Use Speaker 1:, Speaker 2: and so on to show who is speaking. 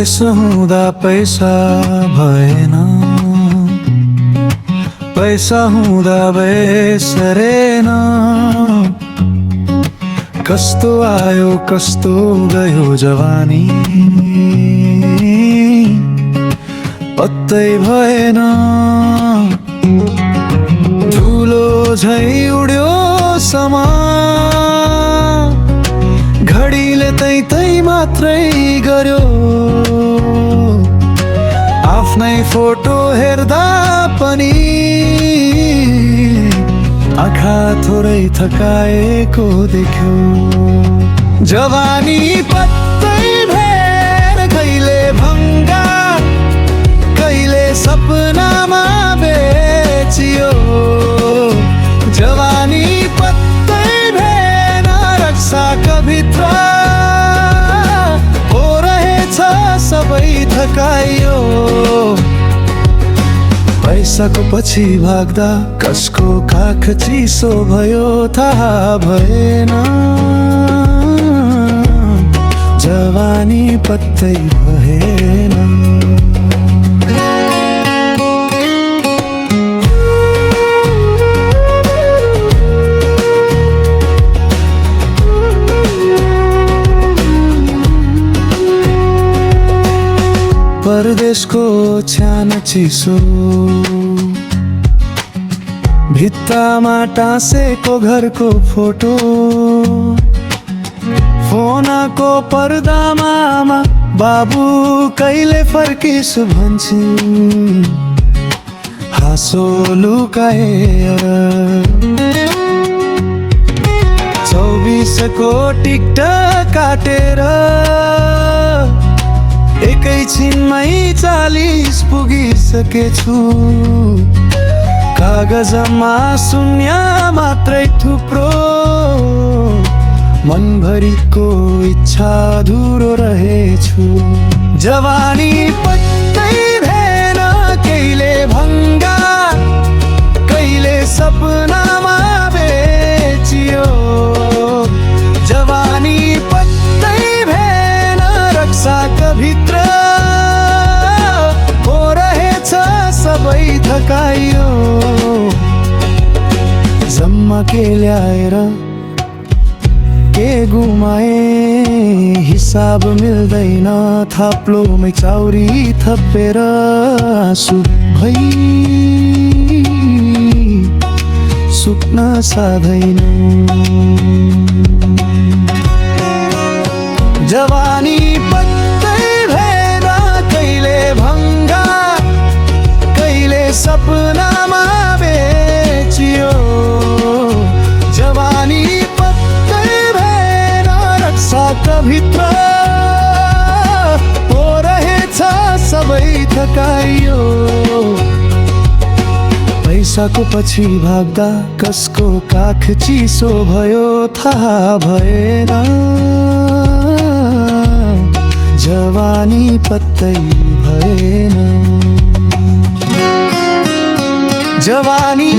Speaker 1: पैसा हुँदा पैसा भएन, पैसा हुँदा बेसरेन। कस्तो आयो कस्तो गयो जवानी, पत्तै भएन। धुलो झै उड्यो समा, घडीले तै मात्रै गर्यो। आफ्नै फोटो हेर्दा पनि आँखा थोरै थकाएको देख्यो। जवानी पत्तै भेर, कहिले भङ्गा कहिले सपनामा बेचियो। जवानी पत्तै भेर, रक्साका भित्र हो रहेछ सबै थकाइयो। पैसाको पछि भाग्दा कसको काख चिसो भयो थाहा भएन। जवानी पत्तै भएन। परदेशको छ्यान चिसो, भित्तामा टाँसेको घरको फोटो। फोनको पर्दामा आमा बाबु कहिले फर्किस भन्छन्, हाँसो लुकाएर। 24को टिकट काटेर एकैछिनमै 40 पुगिसकेछु। कागजमा शून्य मात्रै थुप्रो, मनभरिको इच्छा अधुरो रहेछु। जवानी पत्तै भएन, कहिले भङ्गा कहिले सपनामा बेचियो। जवानी पत्तै भएन, रक्साका भित्र हो रहेछ सबै थकाइयो। जम्मा के ल्याएर के गुमाए, हिसाब मिल्दैन। थाप्लोमै चाउरी थपेर आँसु भई सुक्न साध्दैन। जवानी पत्तै भएन, कहिले भङ्गा कहिले सपनामा बेचियो। जवानी पत्तै भएन, रक्साका भित्र हो रहेछ सबै थकाइयो। पैसाको पछि भाग्दा कसको काख चिसो भयो थाहा भएन। जवानी पत्तै भएन। जवानी